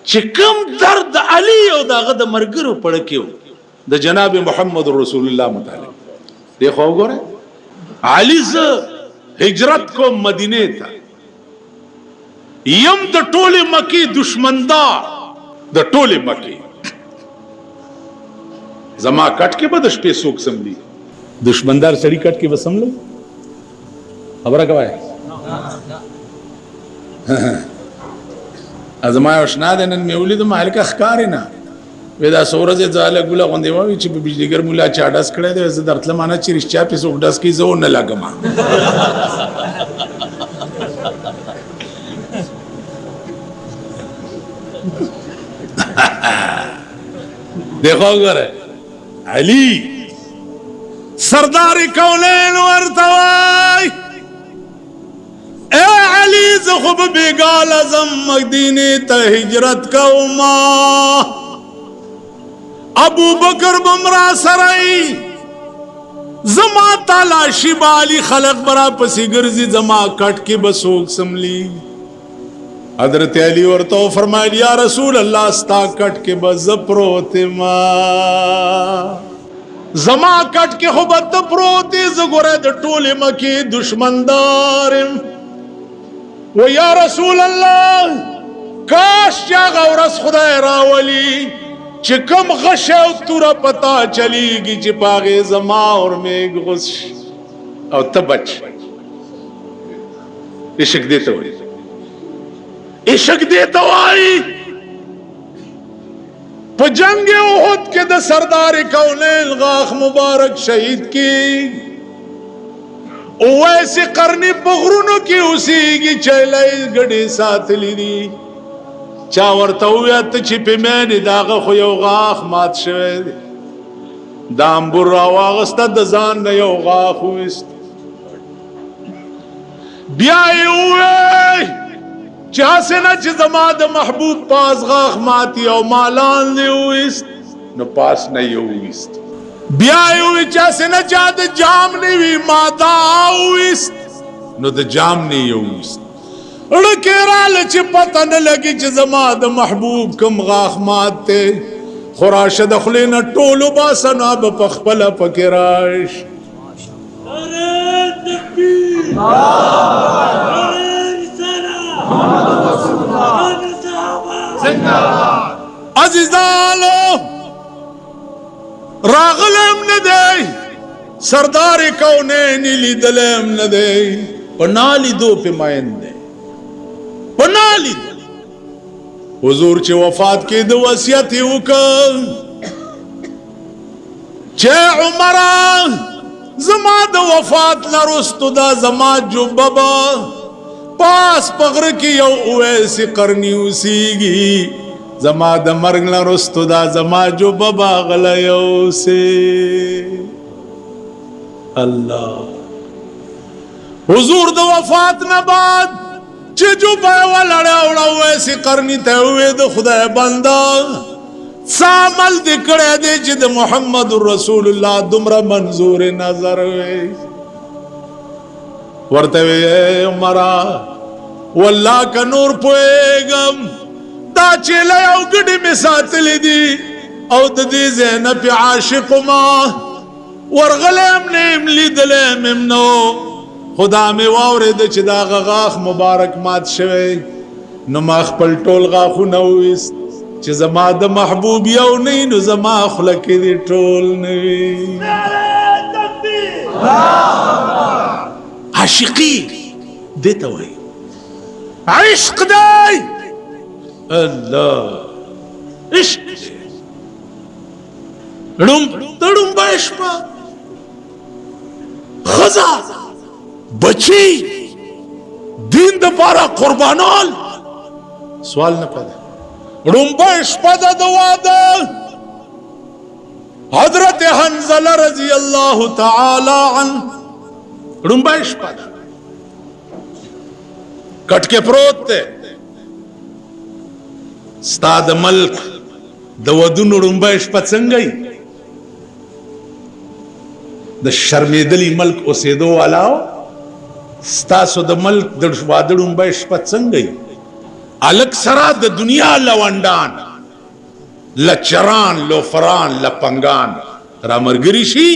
चिकम दर्द अली और दागा द मरगरो पड़ क्यों द जनाब मोहम्मद रसूलुल्लाह मुतालिक देखो गोरे अली से हिजरत को मदीने था यम द टोले मकी दुश्मनदार द टोले मकी जमा कट के बदश पे सूख समझी दुश्मनदार सड़ी कट के बस समझ खबर कब है अजमाय वशनाद नन मेवली तो माल का खकार है ना वेदा सोरज जाले गुला कोंदे वा विच बिजलीगर मुला चाडस खड़े दे वैसे दर्तला माना चिरिश्चा पे सोडस की जो न लगमा देखो अगर अली सरदार कौनैन वर्तवाई ए अली ज़ुख़ब बेगाल अज़म मदीने त हिजरत का उमा अबू बकर बमरा सराई जमा तलाशी बाली खलक बरा पसी गर्जी जमा कट के बसोक समली हजरत अली और तो फरमाया या रसूल अल्लाह स्ता कट के बस प्रोते मा जमा कट के खुबत प्रोते जगोरे द टोले मके दुश्मनदार वो या रसूल अल्लाह काश क्या गौरस खुदा रावली चिकम गशे तुरा पता चलेगी चिपागे जमा और में गुस और तबच इश्क देते हुए इश्क देता आई जंगे उहुद के द सरदार कौनैन गाख मुबारक शहीद की वैसे करनी पगरुन की उसी की चलाई गड़ी साथ ली चावर तौयत छिपे मैंने दागा खुयो गाख मात शवे दाम बुर्रा वागस्ता दजान न यो गाख हुइस्त ब्याए हुए जहाँ से न जमाद महबूब पास गाख माती और मालान ले हुइस्त न पास नहीं हुइस्त ब्याए हुए जैसे न जाद जाम नहीं हुई माता हुइस्त न द जाम नहीं हुइस्त केराल च पता न लगी च जमाद महबूब कम गाख माते खुराश दखले न टोलो बासना बपखपला पकेराश अजीजालो रागलम न दे सरदार कौनैन लीदलम न दे पनाली दो पे मायन दे पनाली हुजूर चे वफात के दो वसियत उकर चे उमरा जमा द वफात न रुस्तु दा जमा जो बबा पास पगर की यो वैसी करनी उसीगी जमा द मर्ग न रुस्तु दा जमा जो बबा गलयो से अल्लाह हुजूर द वफात न बाद जो बावा लड़ा उड़ा वैसी करनी ते हुए द खुदा बंदा सामल दिकड़े दे जिद मोहम्मद रसूलुल्लाह दुमरा मंजूर नजर हुए वर्ते हुए उमरा वल्लाह का नूर पोएगम दा चेला गड़ी में साथ ली दी और दी ज़ैनब आशिक मा वरगलेम नेम ली दलेम इमनो खुदा में वावरे द चिदा गाख मुबारक मात शवे नमाख पल टोल गाखु नविस च जमा द महबूब यौ नहीं नु जमा खलक दी टोल नहीं आशिकी देता हुए इश्क दे अल्लाह इश्क रुम बाइशपा खजा बची दीन दपारा कुर्बानल सवाल न पैदा रुम्बा इश्पदा दवादा हजरत हंज़ला रज़ी अल्लाह ताला अन्हु रुम्बा इश्पदा कट के प्रोत थे स्ताद मल्क दवदुन रुम्बा इश्पद संगई द शर्मेदली मल्क ओसेदो वालाओ स्तासो द मल्क द वादड़ुम्बा इश्पद संगई الک سرا د دنیا لوندان لچران لوفران لپنګان را مرګري شي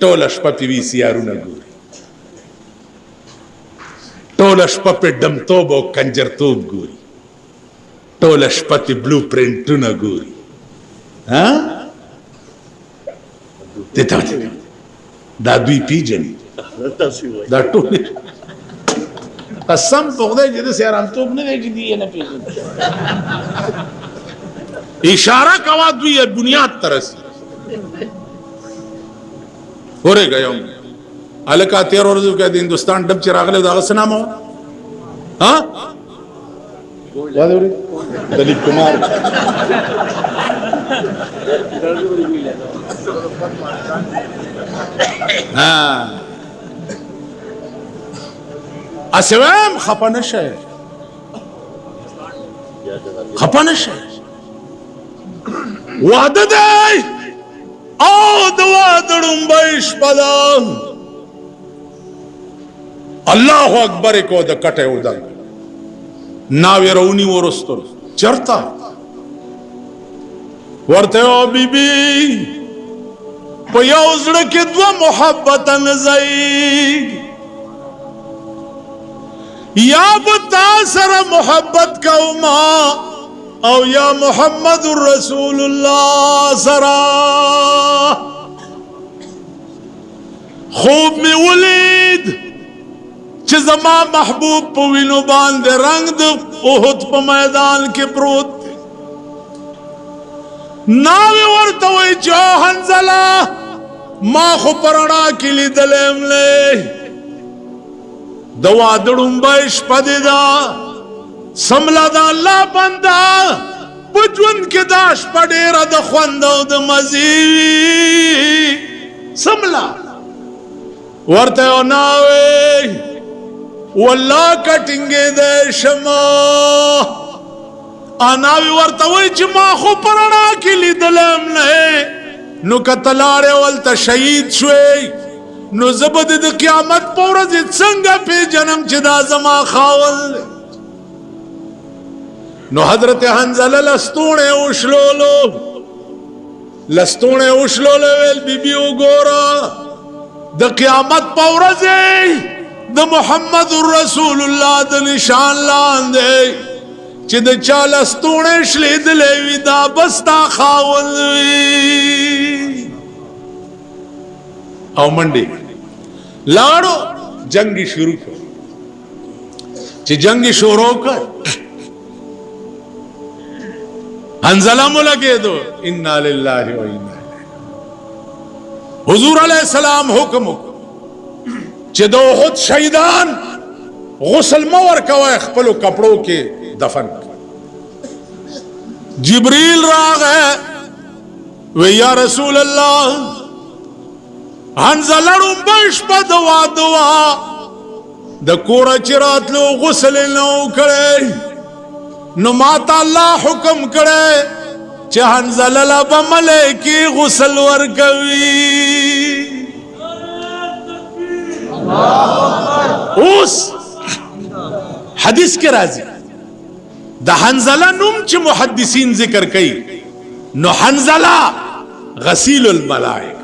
ټول شپه پی وی سی آرونه ګوري ټول شپه په دمتوب او کنجرتوب ګوري ټول شپه په بلو پرینټونه ګوري ها دته دا دوی پیجن دا ټول قسم په خدای چې د سیرانتوب نه دی چې دی نه پیژني اشاره کوا دوی بنیاد ترسي ورے گیاو الکا 13 ورځو کې د هندستان ډب چې راغله دا غسنامو ها یادوري دلیپ کمار ها اسوام خپنشه وعده دی او د وادړم بهش پدا الله اکبر کو د کټه ودل ناوی رونی ورستر چرتا ورته او بیبي په یو زړه کې دوه محبت نزای یا بتا سره محبت کوما او یا محمد رسول الله سرا خوب می ولید چې زما محبوب په وینو باندې رنگ د احد په میدان کې پروت ناوی ورته وای چې حنزله ما خو پرانا کې لیدلم له د وادړم بهش پدیدا سملا دا الله بندا پجون کې داش پډېره د خوند او د مزي سملا ورته ناوي والله کټینګې د شما اناوي ورته وای چې ما خو پرانا کې لیدلم نه نو کتلاړې ولته شهید شوي نو زبد د قیامت په ورځ څنګه په جنم چې دا زما خاول نو حضرت حنزله لستونه وشلولو ویل بیبي وګوره د قیامت په ورځ د محمد رسول الله د نشان لاندې چې د چا لستونه شلیدلې وي دا بستا خاول وي او منډي لاړو جنگي شروع کړ چې جنگي شروع کړ حنزله ملګې دو ان لله و انا حضور علیہ السلام حکم چې د احد شهیدان غسل مور کوي خپل کپړو کې دفن جبريل راغه و یا رسول الله حنزله رومبش په دوا د کور چراتلو غسل نو کړي نو ماتا الله حکم کړي چې حنزله لا بملکی غسل ورکوي اوس حدیث کې راځي د حنزله نوم چې محدثین ذکر کوي نو حنزله غسیل الملائکه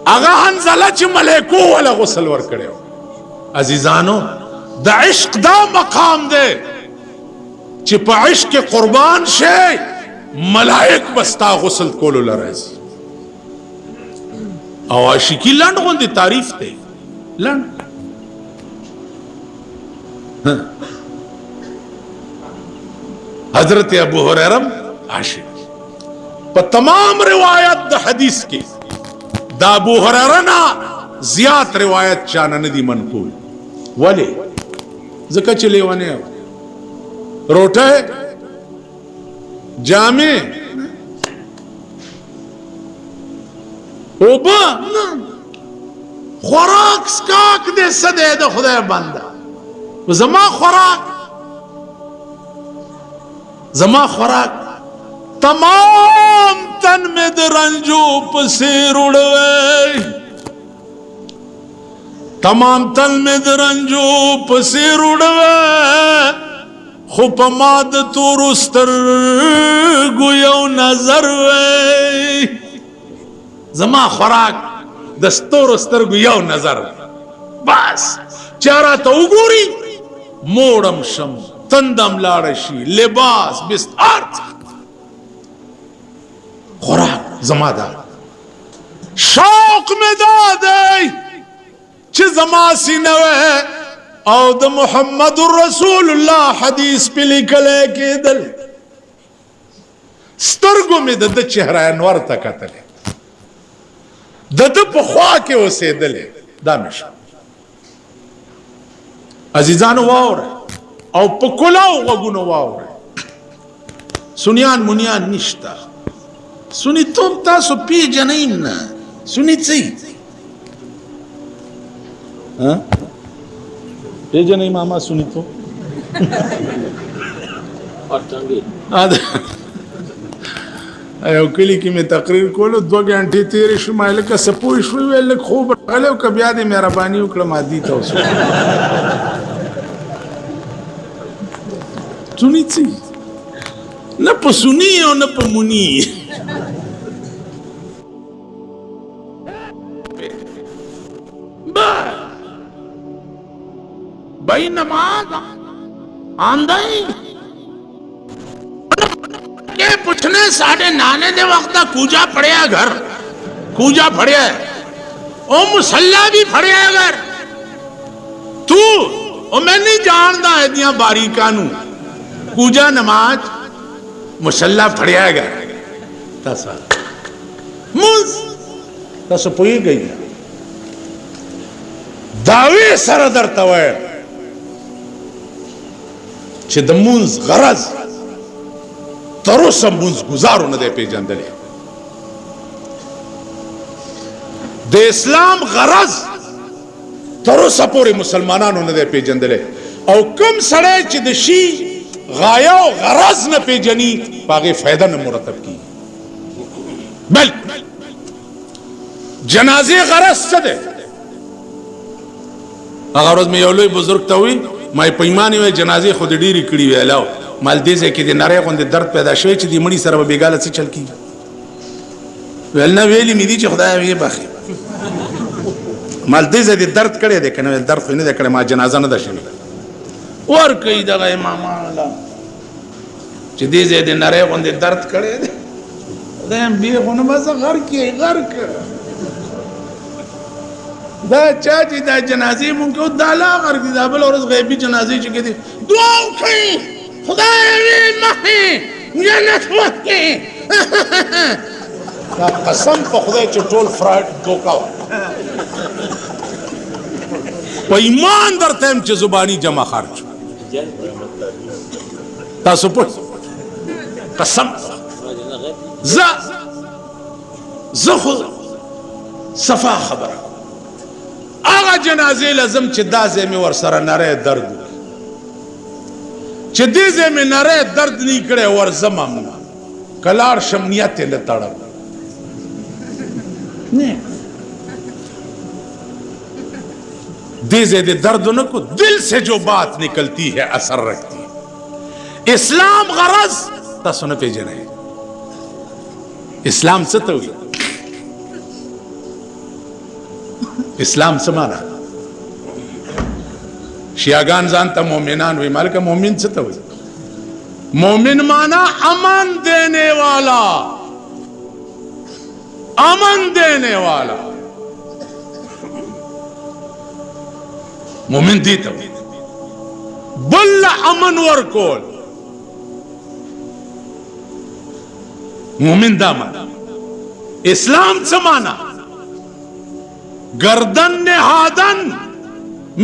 اغه حنزله چې ملائکو ولا غسل ور کړو عزیزانو د عشق دا مقام دی چې په عشق قربان شي ملائک بستا غسل کولو لراځي او عاشقی لند غوندي تعریف ته لند حضرت ابو هريره عاشق په تمام روایت د حدیث کې دا ابو هريره نا زیات روایت چانه ندی منقول ولی زکه چې لیوانه روټه جامع اوبا خوراک سکاک دې سده د خدای بنده زما خوراک تمام تن میں درنجو پسیر اڑوے تمام تن میں درنجو پسیر اڑوے خو په ما د تورو سترګو یو نظر وی زما خوراک د ستورو سترګو یو نظر بس چاره ته وګوري موړم شم تندم لاړ شي لباس بستر خوراک زما دا شوق می دادی چې زما سینه او د محمد رسول الله حدیث په لیکل کېدل سترګو می د چهره انور ته کتل د په خوا کې اوسېدل دا مشه عزیزانو واوره او په کلاو غوږونو واوره سنیان منیان نشته سنی توب تاسو پیژنئ نه سنی څه پیژنئ ماما سنی تو یو کلی کې مې تقریر کولو 2 غنټې تیرې شو ما لکه څه پوه شوې ویل لږ خوب راغلی او که بیا دې مهرباني وکړه ما دي ته اوسو سنی څه نه په سنی او نه په منی भाई नमाज आंदाई के पूछने साढ़े नाने दे वक्त कूजा पड़िया घर कूजा पड़िया ओ मुसल्ला भी पड़िया घर तू ओ मैं नहीं जानता है दिया बारीकानू कूजा नमाज मुसल्ला पड़िया घर तसा मुझ तस पोई गई दावे सर दरता हुआ چې د مونږ غرض تر اوسه مونږ گزارو نه دی پیژندلی د اسلام غرض تر اوسه پورې مسلمانانو نه دی پیژندلی او کوم سړی چې د شي غایه او غرض نه پیژني په هغې فایده نه مرتب کېږي بل جنازې غرض څه دی هغه ورځ مې یو لوی بزرګ ته وویل ما په ایمان وی جنازې خو د ډېرې کړي وی علاوه مال دې ځای کې د نری غوندې درد پیدا شوی چې د مړي سره به بېګاله څه چل کېږي ویل نه ویلي مې دي چې خدای ویې بخي مال دې ځای د درد کړی دی که نه ویل درد خو یې نه دی کړی ما جنازه نه ده شوې ورکوي دغه امامانله چې دې ځای د نری غوندې درد کړی دی خدای هم بې خو نه بس غرق یې غرق دا چا چې دا جنازې مونږ کو دا لا غرق دي دا بل ورځ غیبي جنازې چې کېدي دعا وکړئ خدای وي مخې جنت وکړي دا قسم په خدای چې ټول فراډ دوکا وه په ایمان درته یم چې زباني جمع خرج تاسو پوه قسم زه خو صفا خبره آغا جنازې لازم چې دا ځای مې ورسره نری درد وکړي چې دې ځای مې نری درد نه کړی ورځم هم نه که لاړ شم نیت یې نه تړم دې ځای دې درد نه کو دل سے جو بات نکلتی ہے اثر رکھتی ہے اسلام غرض تاسو نه پیژنئ اسلام څه ته وایي اسلام څه معنا شیعاګان ځان ته مومنان وایي مالکه مومن څه ته وایي مومن माना अमन देने वाला अमन देने वाला मोमिन दी तो बल अमन वर्कोल मोमिन दामन इस्लाम समाना गर्दन नहादन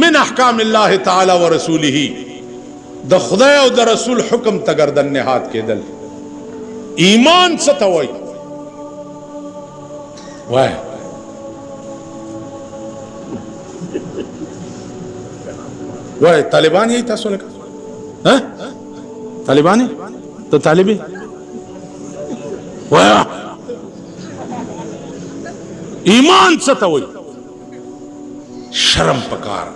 मिन अहकाम अल्लाह ताला व रसूलिही द खुदा और द रसूल हुक्म त गर्दन नहाद के दल ईमान सतवई वाह वाह तालिबान यही था सुन का तालिबानी तो तालिबी वाह ईमान सतवई शर्म पकार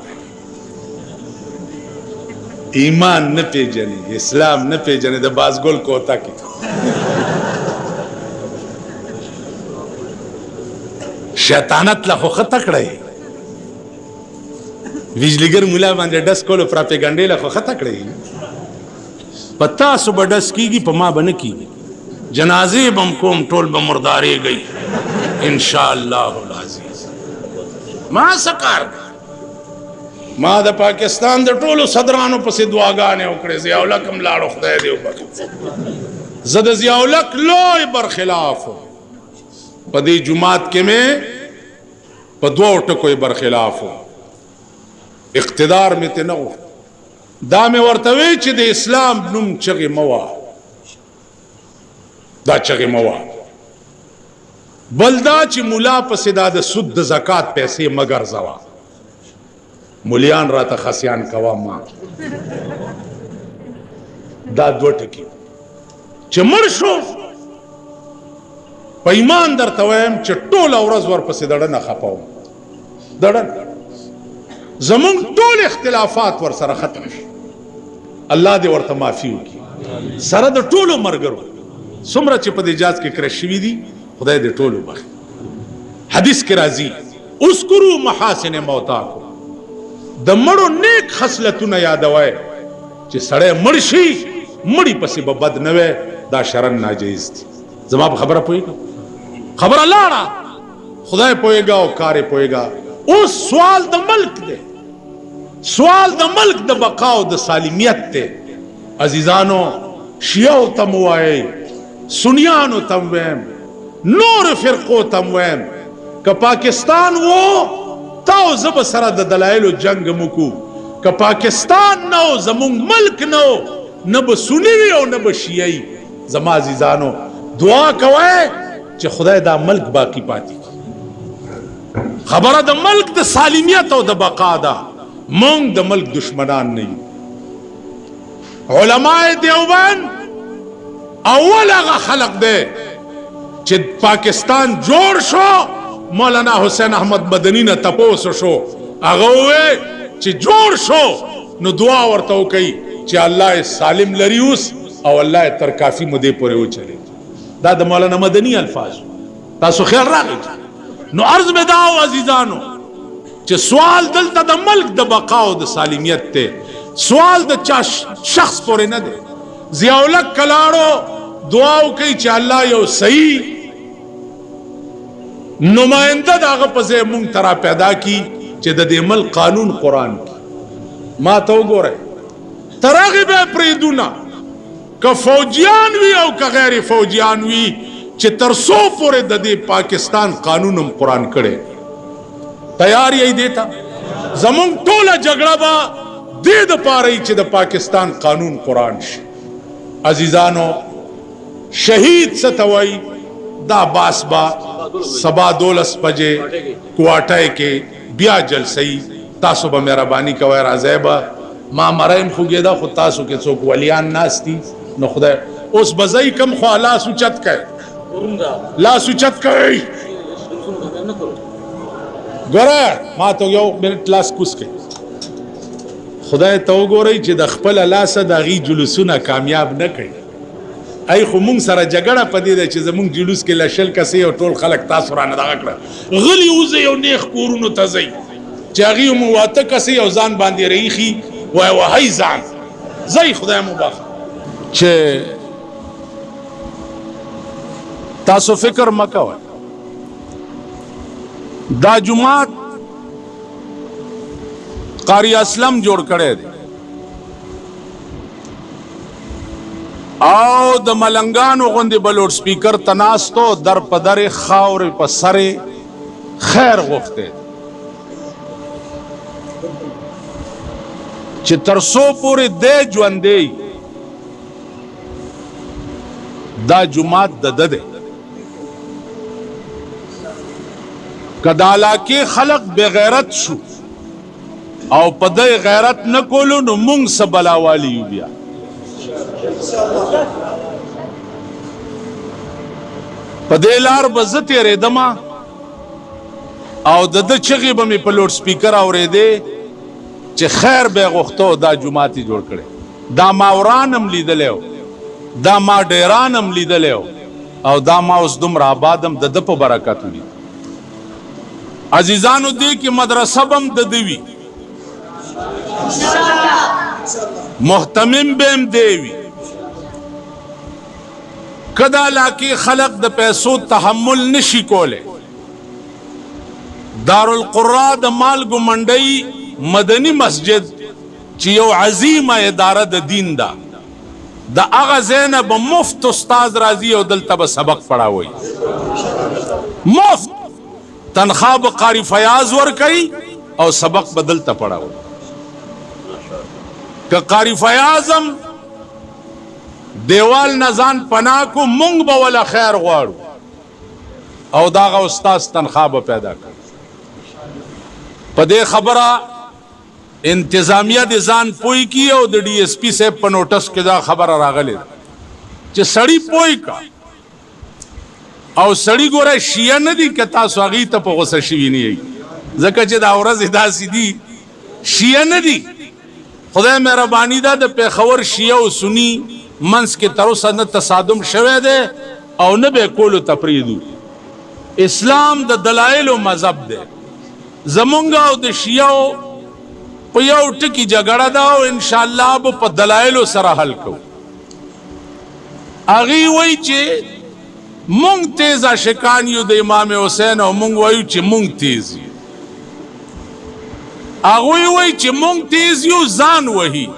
ایمان نه پیژنې اسلام نه پیژنې د بازګل کوتا کې شیطانت له خو خطه کړی ویجلیګر مولا باندې ډس کولو پراپګانډې له خو خطه کړی پتا سو بډس کیږي په ما بنه کیږي جنازې بم کوم ټول به مردارې گئی ان شاء الله العزیز ما سکار ما د پاکستان د ټولو صدرانو پسې دعاګانې وکړې ضیاء الحق هم لاړو خدای دې وبخښي زه د ضیاء الحق لوی برخلاف په دې جماعت کې مې په دوو ټکو یې برخلاف اقتدار مې ته نه و دا مې ورته وی چې د اسلام نوم چغې مه وه دا چغې مه وه بل دا چې ملا پسې دا د سود د زکات پیسې مه ګرځوه مولیان راته خسیان کوه ما دا دوه ټکي چې مړ شو په ایمان درته وایم چې ټوله ورځ ورپسې دړنه خفه وم دړنه زمونږ ټول اختلافات ورسره ختم شي الله دې ورته معافي وکړي سره د ټولو ملګرو څومره چې په دې جاز کې کرش شوي دي خدای دې ټولو بخښي حدیث کې راځي اذکروا محاسن موتاکم د مړو نیک خصلتونه یادوئ چې سړی مړ شي مړی پسې به بد نه وي دا شرن ناجایز دي زما په خبره پوهېږم خبره لاړه خدای پوهېږه او کار یې پوهېږه اوس سوال د ملک دی سوال د ملک د بقا او د سالمیت دی عزیزانو شیعو ته م ووایئ سنیانو ته م ویم نور فرقو ته م ویم که پاکستان و تا او زه به سره د دلایلو جنګ م وکړو که پاکستان نه و زمونږ ملک نه و نه به سني وي او نه به شیعي زما عزیزانو دعا کوئ چې خدای دا ملک باقی پاتې خبره د ملک د سالمیت او د بقا ده مونږ د ملک دشمنان نه یو علماء دیوبند اول هغه خلق دی چې پاکستان جوړ شو مولانا حسین احمد مدنی نه تپوس شو هغه ووی چې جوړ شو نو دعا ورته وکړئ چې الله یې سالم لري اوس او الله یې تر کافي مودې پورې وچلي دا د مولانا مدنی الفاظ تاسو خیال راغی نو عرض مې دا و عزیزانو چې سوال دلته د ملک د بقا او د سالمیت دی سوال د چا شخص پورې نه دی ضیاء الحق کلاړو دعا وکړئ چې الله یو صحیح نماینده د هغه په ځای مونږ ته را پیدا کړي چې د دې ملک قانون قرآن کړي ما ته وګورئ تر هغې به یې پرېږدو نه که فوجیان وي او که غیر فوجیان وي چې تر څو پورې د دې پاکستان قانون هم قرآن کړی تیار یې دې ته زمونږ ټوله جګړه به دې دپاره وي چې د پاکستان قانون قرآن شي عزیزانو شهید څه ته وایي دا باس با سبا 12 بجې کوټای کې بیا جلسې تاسو به مهرباني کوئ راځئ به ما مریم خوږېده خو تاسو کې څوک ولیان ناست دي نو خدای اوس به ځئ کم خوا لاس اوچت کوئ لاس اوچت کوئ ګوره ما ته یو منټ لاس کوز کوئ خدای ته وګورئ چې د خپله لاسه د هغې جلوسونه کامیاب نه کوي ای خو مونږ سره جګړه په دې ده چې زمونږ جلوس کې لشل کسې او ټول خلک تاسو رانه دغه کړه غلي وځئ او نیغ کورونو ته ځئ چې هغې مو واته کسې او ځان باندې رایخي وای وهی ځان ځئ خدای مو بخښي چې تاسو فکر مه کوئ دا جماعت قاری اسلم جوړ کړی دی او د ملنګانو غوندې به لوډ سپیکر ته ناستو در په درې خاورې په سرې خیر غوښتی چې تر څو پورې دی ژوندی دا جماعت د ده دی که د علاقې خلق بغیرت شو او په دی غیرت نه کولو نو مونږ څه بلاوالی یو بیا په دې لار به زه تېرېدمه او د ده چغې به مې په لوډ سپیکر اورېدې چې خیر به غوښتو دا جماعت جوړ کړي دا ما ورانم لیدلی دا ما ډیرانم لیدلی او دا ما اوس دومره آبادم د ده په برکت ولید عزیزانو دې کې مدرسه بم د ده وي محتمم به هم دی وي که دا علاقې خلق د پیسو تحمل نشي کولی دارالقرا د مالګو منډۍ مدني مسجد چې یو عظیمه اداره د دین ده د هغه ځای نه به مفت استاد راځي او دلته به سبق پړاوي مفت تنخواه به قاری فیاض ورکوي او سبق به دلته پړاوي که قاری فیاضم دیوال نزان پناه کو مونږ به ولا خیر غواړو او داغه استاد تنخواه به پیدا کړي په دې خبره انتظامیه د ځان پوی کی او د ډي اس پی صاحب په نوټس کې دا خبره راغلی چې سړی پوی کا او سړی ګوره شیعه نه دي که تاسو هغې ته په غوسه شوي نه یئ ځکه چې دا ورځې داسې دي شیعه نه دي خدای مهرباني ده د پېښور شیعه او سني منځ کې تر اوسه نه تصادم شوی دی او نه به یې کولو ته پرېږدو اسلام د دلایلو مذهب دی زمونږ او د شیعو په یو ټکي جګړه ده او انشاءالله به په دلایلو سره حل کوو هغې وایي چې مونږ تیز عاشقان یو د امام حسین او مونږ وایو چې مونږ تیز یو هغوی وایي چې مونږ تیز یو ځان وهي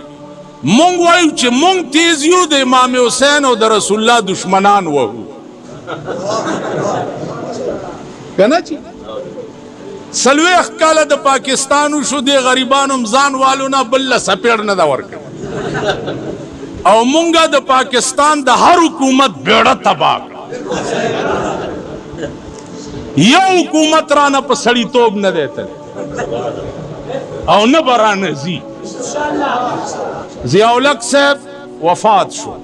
مونږ وایو چې مونږ تیز یو د امام حسین او د رسول الله دشمنان وهو که نه چې څلوېښت کاله د پاکستان وشو دې غریبانو هم ځان والو نه بل له څپېړ نه ده ورکړې او مونږه د پاکستان د هر حکومت بیړه تباه کړه یو حکومت رانه په سړیتوب نه دی تللی او نه به رانه ځي ضیاءالحق صاحب وفات شو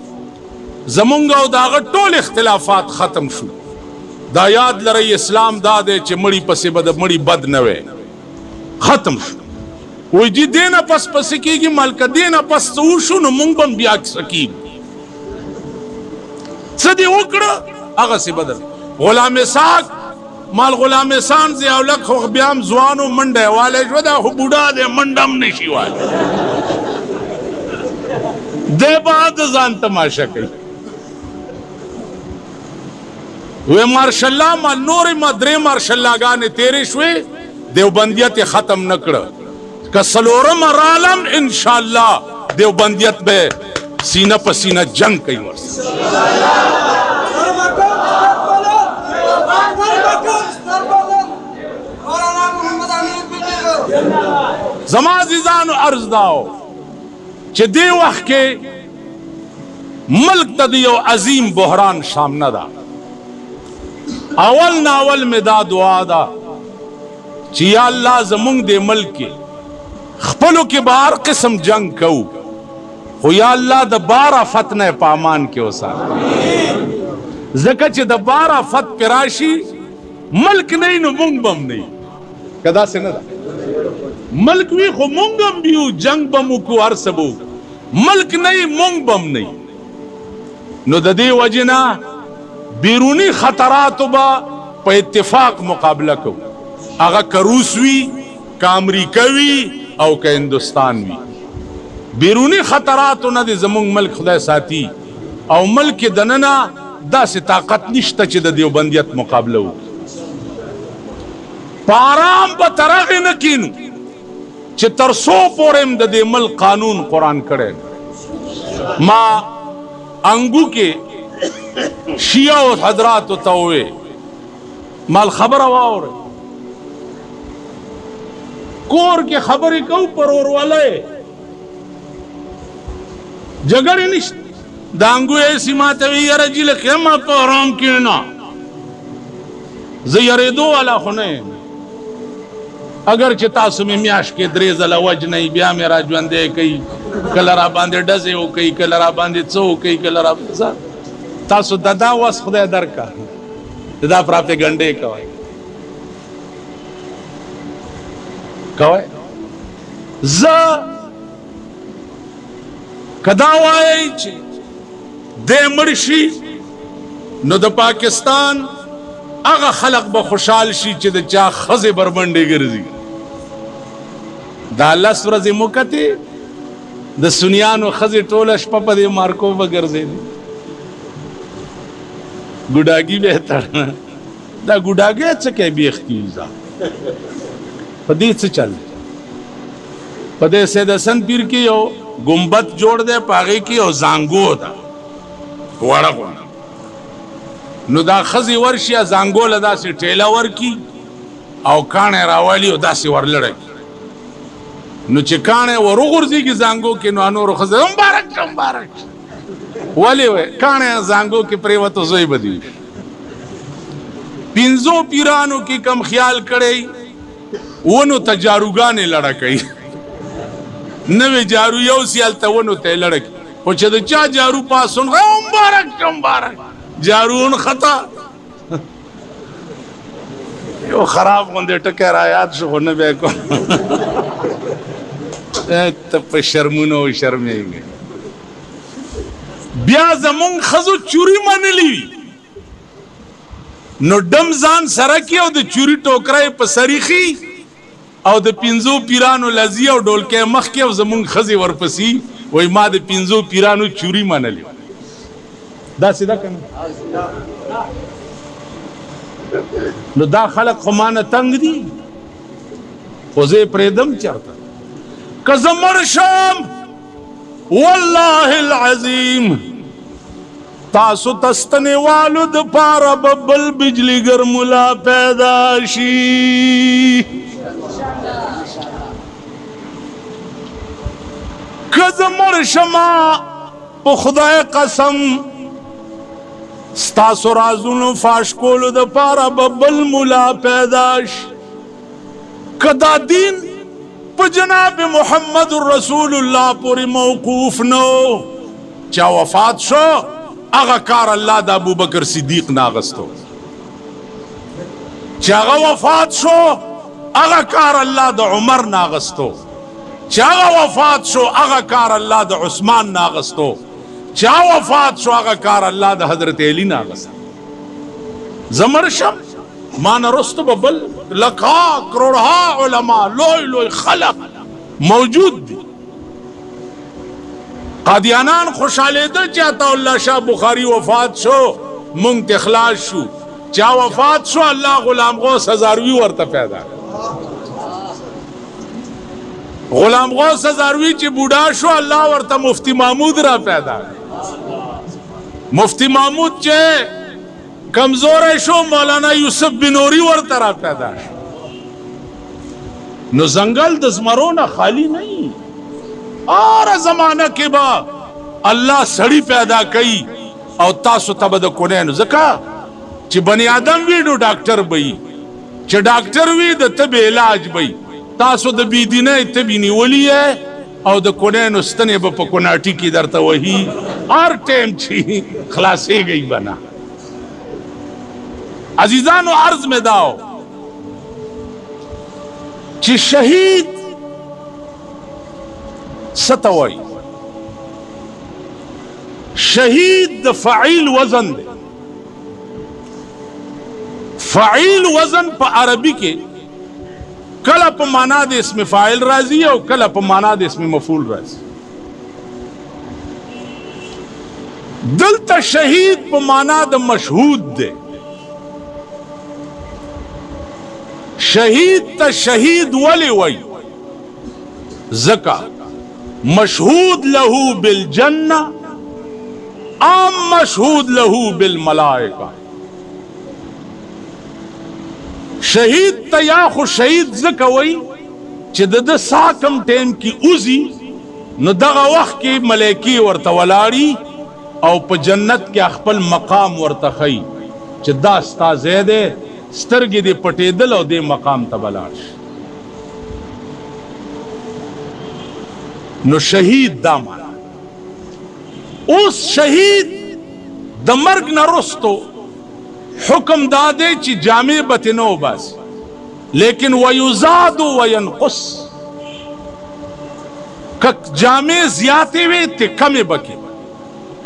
زمونږ او د هغه ټول اختلافات ختم شو دا یاد لرئ اسلام دا دی چې مړي پسې به د مړي بد نه وی ختم شو وایي جي دې نه پس پسې کېږي ملکه دې نه پس څه وشو نو مونږ به هم بیا څه کېږو څه دې وکړه هغسې به در غلام اسحاق مال غلام احسان ضیاءالحق خو بیا هم ځوان و منډه یې والی شوه دا خو بوډا دی منډه هم نشي والی دی به د ځان تماشه کوي وی مارشالله ما نورې ما درې مارشاللاګانې تېرې شوې دیوبندیت یې ختم نه کړه که څلورمه رالم انشاءالله دیوبندیت به سینه په سینه جنګ کوي ورسره زما عزیزانو عرض داو چې دې وخت کې ملک ته د یو عظیم بحران سامنه ده اول ناول میں دا دعا دا چې یا الله زمونږ دې ملک کې خپلو کې به هر قسم جنگ کوو خو یا الله د بار آفت نه په امان کې وساتې ځکه چې د بار آفت پې راشي ملک نه وي نو مونږ به هم نه وي که داسې نه ده ملک وي خو مونږ هم بیو جنگ به مو کو هر څه به ملک نه وي مونږ به هم نه وي نو د دې وجې نه بیرونی خطراتو با په اتفاق مقابله کو هغه که روس وي که امریکا وي او که هندوستان وي بیرونی خطراتو نه د زمونږ ملک خدای ساتي او ملک کې دننه داسې طاقت نشته چې د دیوبندیت مقابله وکړي په آرام به تر هغې نه کینو چې تر څو پورې هم د دې ملک قانون قرآن کړی ما انګو کې شیعه و حضراتو ته ووې مال خبره واورئ کور کې خبرې کوو پر ورولۍ جګړې نشته د انګو ایسي ما ته وي یاره جي لکه ما په آرام کښېنه زه یارېدو والا خو نه یم اگر چې تاسو مې میاشت کې 3 ځله وجنئ بیا مې را ژوندی کوي کله را باندې ډزې وکوي کله را باندې څه وکوي کله را تاسو د دا وس خدای درکا د دا پراپګنډې کوئ ز کدا وایي چې د مرشي نو د پاکستان هغه خلق به خوشحال شي چې د چا خزه بربنډي ګرځي دا لس ورځې موکته د سنیانو خزه ټوله شپه په دې مارکو وګرځي ګډاګي به تر دا ګډاګي څه کې بیختیزا په دې څه چل په دې سید حسن پیر کې یو گنبد جوړ دے پاغي کې او زانګو دا وړه نو دا خزي ورشي زانګو لدا سي ټیلا ورکی او کانه راوالي او داسي ورلړی نو چې کانه ورغورځي کې زانګو کې نو انور خزه مبارک ولی وې کانه زانګو کې پریوتو زوی بدی پینزو پیرانو کې کم خیال کړي ونو تجاروګانې لړا کوي نوې جارو یو سیال ته ونو ته لړک او چې د چا جارو پاسون مبارک جارون خطا یو خراب غونډه ټکر آیات شو نه به کو ته په شرمونو شرمېږي بیا زمون خزو چوری منلی نو دم ځان سره کې او د چوری ټوکرای په سریخي او د پینزو پیرانو لذي او ډولکې مخ کې او زمون خزي ورپسي وای ما د پینزو پیرانو چوری منلی دا سیدا کنه نو دا خلق خمانه تنگ دي خو زه پریدم چرته کزمر شام والله العظیم تاسو تستنی والو د پارا ببل بجلی گر ملا پیدا شي کزمر شما په خدای قسم ستاسو رازونو فاش کولو د پارا ببل ملا پیداش کدا دین په جناب محمد رسول الله پوری موقوف نو چا وفات شو اغا کار الله د ابو بکر صدیق ناغستو چا وفات شو اغا کار الله د عمر ناغستو چا وفات شو اغا کار الله د عثمان ناغستو چا وفات شو اغا کار الله د حضرت علی ناغستو زمرشم ما نرستو ببل لکھا کروڑها علماء لوی خلق موجود دی قادیانان خوشحالی ده چاہتا اللہ شاہ بخاری وفات شو منگ تخلاص شو چا وفات شو اللہ غلام غوث ہزاروی ورطا پیدا غلام غوث ہزاروی چی بوڑا شو اللہ ورطا مفتی محمود را پیدا مفتی محمود چے کمزور شو مولانا یوسف بنوری ورطا را پیدا نو زنگل دزمرونا خالی نہیں اور زمانہ کے با اللہ سڑی پیدا کئی او تاسو تب دا کنین زکا چی بنی آدم وی نو ڈاکٹر بئی چی ڈاکٹر وی دا تب علاج بئی تاسو دا بیدینہ تبینی ولی ہے او دا کنین استنے با پا کناٹی کی در تا وہی اور ٹیم چی خلاصے گئی بنا عزیزانو عرض میں داؤ چی شہید ستوائی شہید فعیل وزن دے فعیل وزن پا عربی کے کلا پا مانا دے اسم فاعل رازی ہے اور کلا پا مانا دے اسم مفعول رازی دلتا شہید پا مانا دے مشہود دے شہید تا شہید ولی وی زکا مشہود لہو بالجنہ عام مشہود لہو بالملائکہ شہید تیاخو شہید زکوئی چی دا ساکم ٹیم کی اوزی نو دغا وقت کی ملیکی ورطولاری او پا جنت کے اخپل مقام ورطخی چی دا ستا زیدے سترگی دے پٹے دل او دے مقام تبلاش نو شہید دا مانا اس شہید دا مرگ نرستو حکم دادے چی جامع بتنو بس لیکن ویزاد وینقص कक जामे ज्याते वे ते कमे बकी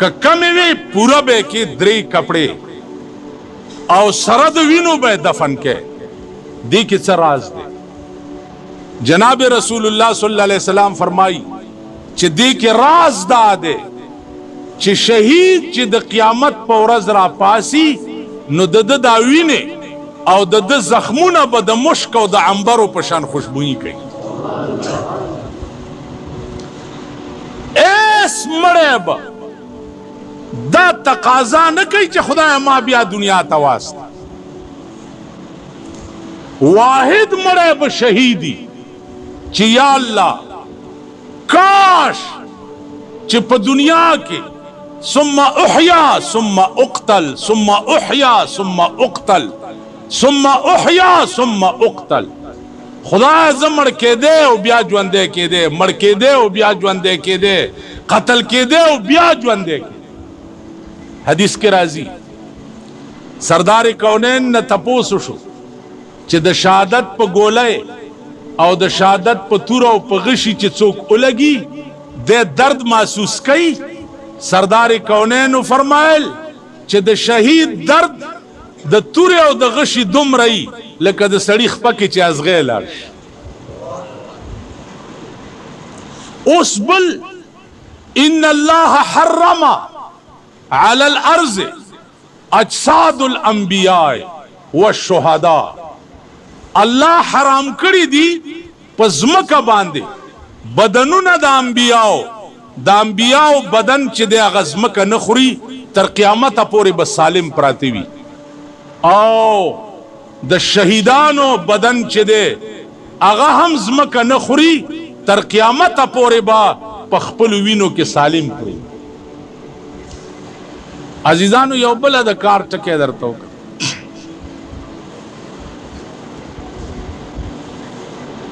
कमे वे पूरा बे के द्री कपड़े और सरद विनो बे दफन के दी कि राज दे जनाब रसूलुल्लाह सल्लल्लाहु अलैहि वसल्लम फरमाई च दी के राज दा दे च शहीद च द क़यामत पर वर्ज़ रा पासी नो द दा विने और द जख्मुना ब द मुश्क और द अंबर पर शान खुशबुई कई एस मड़े दा तकाजा न कई च खुदा मां बिया दुनिया तवास्त वाहिद मड़े ब शहीदी च या अल्लाह काश च प दुनिया के सुम्मा उहया सुम्मा उक्तल सुम्मा उहया सुम्मा उक्तल सुम्मा उहया सुम्मा उक्तल खुदा मड़ के दे ओ ब्या ज्वंदे के दे मड़ के दे ओ ब्या ज्वंदे के दे कत्ल के दे ओ ब्या ज्वंदे के हदीस के राजी सरदार कौनैन न तपोसु शु च द शहादत प गोले और द शहादत प तुर और प गशी च चोक उलगी दे दर्द महसूस कई सरदार कौनैन फरमायल च द शहीद दर्द द तुर और द गशी दुम रही लेकिन द सड़ी खपके च अजगे लाश उसबुल इन अल्लाह हर्रमा अलल अर्ज़ अजसादुल अंबिया व शुहदा अल्लाह हराम करी दी पज़मका बांधे बदनु न दाम्बियाओ बदन च दे गज़मका न खुरी तर क़यामत पोरे बस सालिम प्रातिवी आओ द शहीदानो बदन च दे अगा हम ज़मका न खुरी तर क़यामत पोरे बा पखपल विनो के सालिम करी अजीजानो यौबल अदकार टके दरतो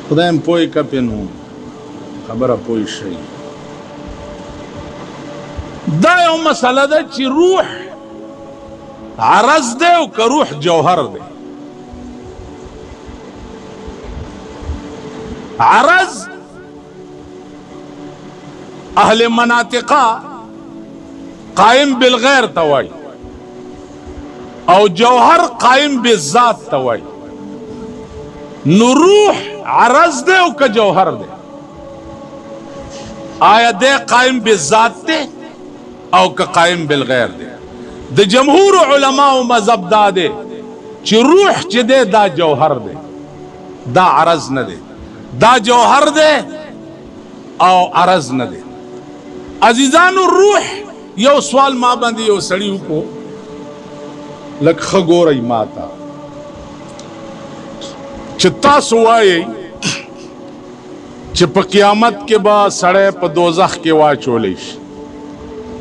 खुदाम पोई कपेनु खबर पोई शई दा यो मसला दा ची रूह अरज दे का रूह जौहर दे अरज अहले मनातिका कायम बिलगैर तवाई और जौहर कायम बिज़ात तवाई नुरूह अरज दे का जौहर दे आया दे कायम बिज़ात दे और का कायम बिलगैर दे द जमहूर उलमा व मज़हब दा दे च रूह च दे दा जौहर दे दा अरज न दे दा जौहर दे और अरज न दे अजीजानु रूह यो सवाल मां बंदी यो सड़ी को लख गोरई माता चित्ता सुवाए चिप क़यामत के बाद सड़े प दोज़ख के वा चोलिश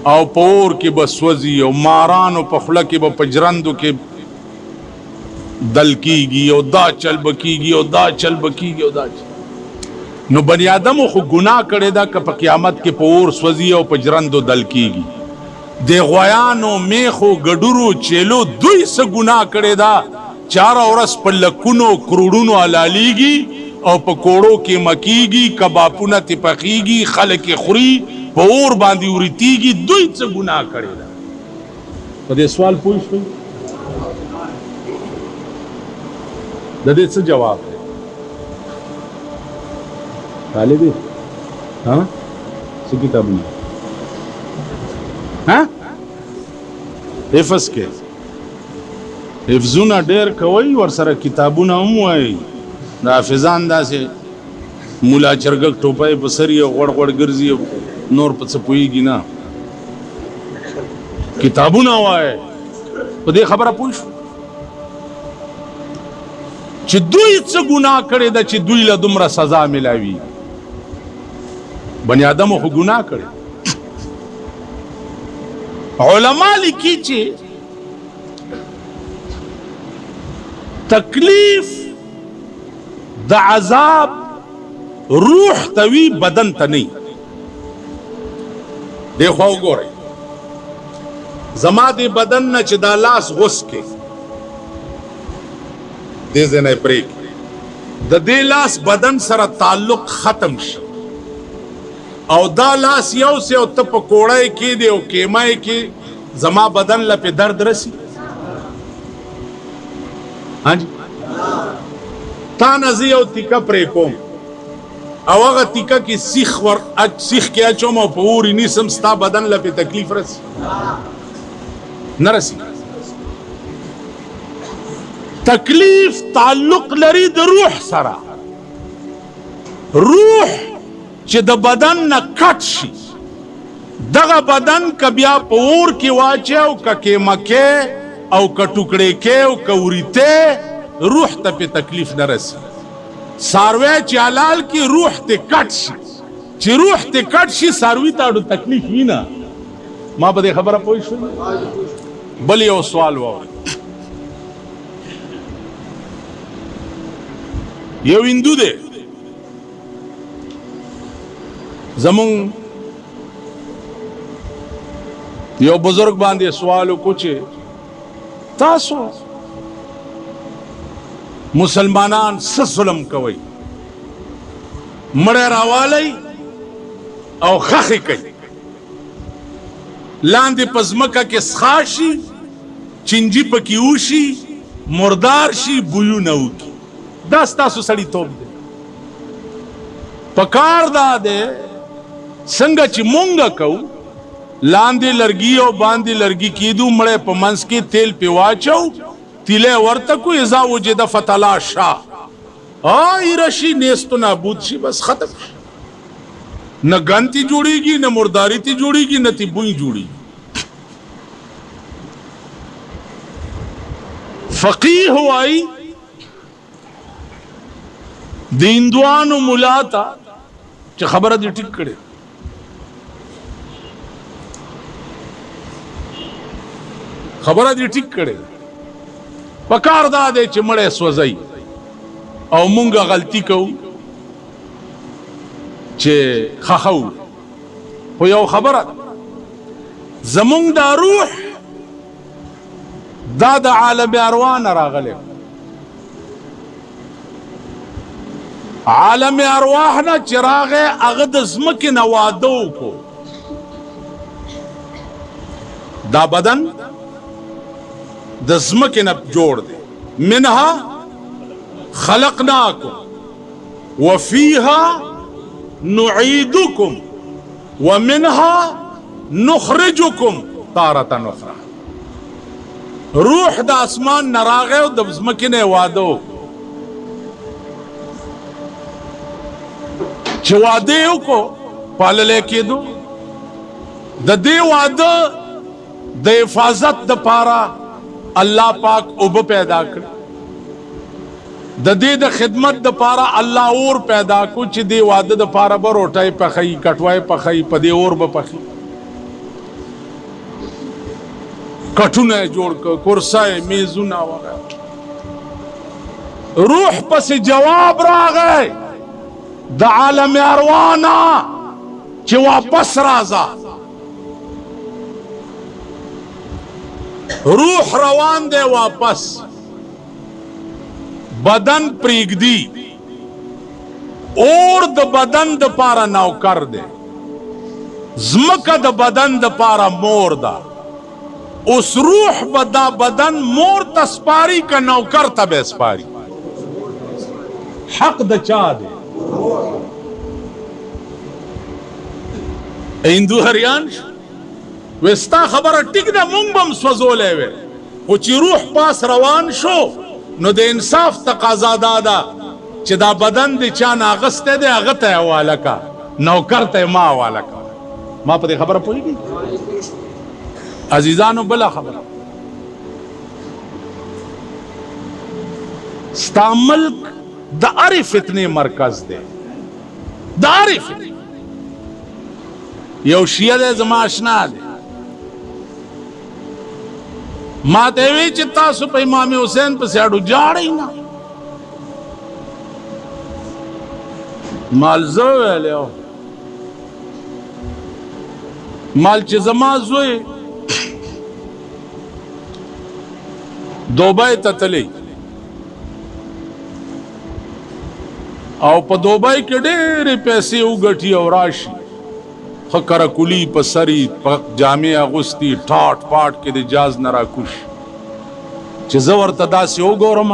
और पोर के बसवजी और मारान और पफला के पजरंद के दल कीगी और दा चल बकीगी और दा चल बकीगी और दा चल नो बनी आदम खु गुनाह करे दा क क़यामत के पोर स्वजी और पजरंद दल कीगी देगवायानो मेखो गडुरु चेलो दुई से गुनाह करे दा चार औरस पर लकुनो करोड़ों अलालीगी और पकोड़ों के मकीगी कबापुना तिपकीगी खल के खुरी पोर बांधी उरीतीगी दुई से गुनाह करेगा तो दे सवाल पूछ दे से जवाब है काले दे हाँ से किताब नहीं हाँ हिफज के हिफ्जुना डेर कवई और सर किताबुना उमवाई हाफिजान दा से मुला चरगक टोपाई बसरी और गड़ गिरजी नोर पत पुईगी ना किताबुना वाए तो दे खबर पूछ चिद्दुई से गुनाह करे दा चिद्दुई ला दुमरा सजा मिलावी बनी आदम को गुनाह करे उलमा लिखी चे तकलीफ द अजाब रूह तवी बदन तनी देखो गोरे जमा दे बदन न चिदालास गुस के दे देने ब्रेक द देलास बदन सरा ताल्लुक खत्म श او دا لاس یو سی او ته په کوړی کې دی او کیمای کې زما بدن له په درد رسی ها جی تا نه زه یو تیکه پرې کوم او هغه تیکه کې سیخ کې اچوم او په اوري نیسم ستا بدن له په تکلیف رسی نه رسی تکلیف تعلق لري د روح سره روح چې د بدن نه کټ شي دغه بدن که بیا په اور کې واچي او که کیمکې او که ټوکړې کې او که وریته روح ته په تکلیف نه رسي ساروی چې حلال کې روح ته کټ شي چې روح ته کټ شي ساروی ته اړو تکلیف وي نه ما په دې خبره پوه شوم بل یو سوال واورئ یو هندو دی زمون یو بزرگ باندې سوال وکړو چې تاسو مسلمانان څه ظلم کوي مړی راوالی او خخې کوي لاندې په ځمکه کې څښا شي چینجي پکې وشي مردار شي بویونه وکړي دا ستاسو سړیتوب دی پکار دا دی څنګه چې مونږه کوو لاندې لرګي او باندې لرګي کیدو مړی په منځ کې تیل پې واچو تیلی ورته کو اذا وجد فتلاشا ایره شي نیست و نابود شي بس ختم شي نه ګن تی جوړیږي نه مرداري تی جوړیږي نه تی بوی جوړیږي فقیه وایي د هندوانو ملا ته چې خبره دې ټیک کړې خبره دې ټیک کړې پکار دا دی چې مړی سوځي او مونږه غلطي کوو چې خخو خو یو خبره زمونږ دا روح دا د عالم ارواح نه راغلی عالم ارواح نه چې راغی هغه د ځمکې نه واده وکړو دا بدن د ځمکې نه جوړ دی منها خلقناکم وفیها نعیدکم ومنها نخرجکم تارة اخرى روح د اسمان نه راغی او د ځمکې نه واده وکړو چې واده یې وکړو پاللی کېدو د دې واده د حفاظت دپاره الله پاک اوبه پیدا کړ د دې د خدمت دپاره الله اور پیدا کړو چې دې واده دپاره به روټۍ پخوي کټوۍ پخوي په دې اور به پخي کټونه یې جوړ کړ کرسۍ میزونه وغیره روح پسې جواب راغی د عالم ارواح نه چې واپس راځه روح روان دی واپس بدن پریږدي اور د بدن د پاره نوکر دی ځمکه د بدن د پاره مور ده اوس روح به دا بدن مور ته سپاري که نوکر ته به سپاري حق د چا دی هندو هریان وستا خبره ټیک ده مونږ به هم سوځولی وی خو چې روح پاس روان شو نو د انصاف تقاضا دا ده چې دا بدن د چا نه اغستی دی هغه ته یې حواله که نوکر ته یې ما حواله که ما په دې خبره پوهېږي عزیزانو بله خبره ستا ملک د هرې فتنې مرکز دی د هرې فتنې یو شیعه دی زما اشنا دی ما ته وی چې تاسو په امام حسین پسې اړو جاړئ نه مال زه ویلی مال چې زما زوی دوبۍ ته تلی او په دوبۍ کې ډېرې پیسې وګټي او راشي خکر کلی په سری په جامع اغوستی ټاټ پاټ کې د جاز نه راکوش چې زه ورته داسې وګورم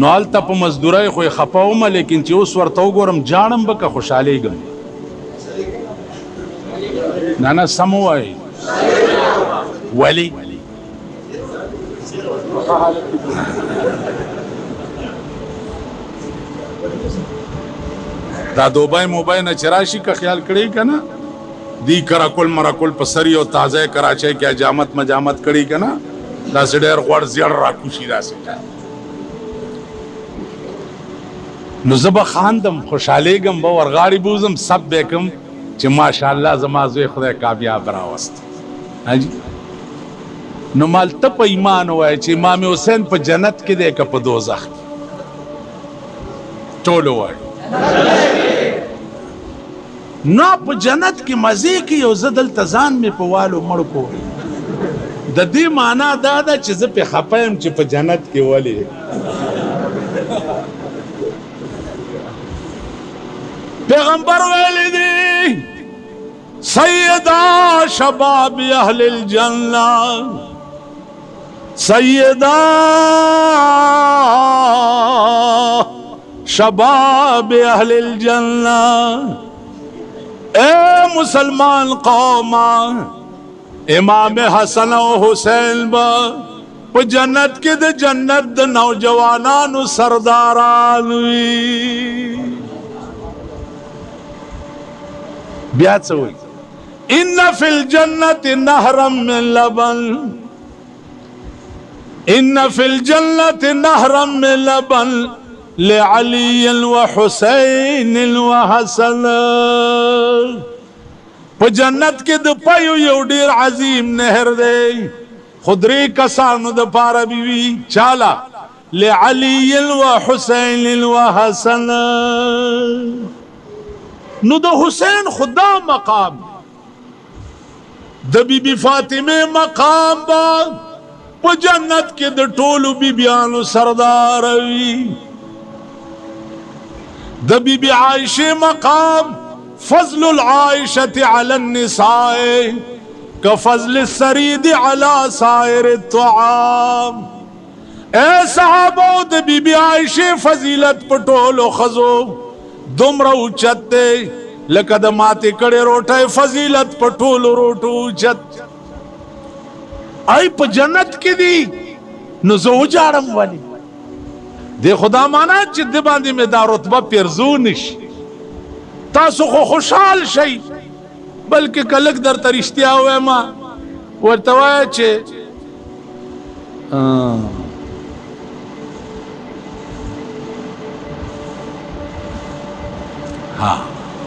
نو هلته په مزدورۍ خو یې خفه ومه لیکن چې اوس ورته وګورم جاړم به که خوشحالېږم نه سم ووایئ ولې دا دوبای موبای نه چې راشي که خیال کړی که نه دی کراکل مراکل په سری او تازه کراچۍ کې حجامت مجامت کړي که نه داسې ډېر غوړ زیړ راکوشي داسې نو زه به خاندم خوشحالېږم به ورغاړې بوزم سب به کم چې ماشاءالله زما زوی خدای کامیاب راوست نو مالته په ایمان ووایه چې امام حسین په جنت کې دی که په دوزخ کې ټول ووایي نو په جنت کې مزې کې یو زه دلته ځان مې په والو مړ کو د دې معنا دا ده چې زه پې خفه یم چې په جنت کې ولې پیغمبر ویلی دی سیدہ شباب اہل الجنہ سیدہ شباب اہل الجنہ اے مسلمان قوم امام حسن و حسین با پا جنت کے دے جنت دے نوجوانان و سرداران وی بیات سوئی ان فی الجنت نہرا من لبن ان فی الجنت نہرا من لبن لعلی و حسین و حسن پا جنت کے د پایو یو ډیر عظیم نهر دی خدری کسانو د پارا بیوی چالا لعلی و حسین و حسن نو د حسین خدا مقام د بی بی فاطمه مقام با پا جنت کے د ټولو بی بیانو سردار وی د بی بی عائشہ مقام فضل العائشة على النساء كفضل السريد على سائر الطعام اے صحابہ د بی بی عائشہ فضیلت پټولو خزو دومره اوچت دی لکه د ماتې کړې روټۍ فضیلت پټولو روټو اوچت ای په جنت کې دی نو زه وجاړم ولې دی خدا مانا چې د باندې مې دا رتبه پیرزو نشي تاسو خو خوشحال شئ بلکې که لږ درته رښتیا ووایم ورته وایه چې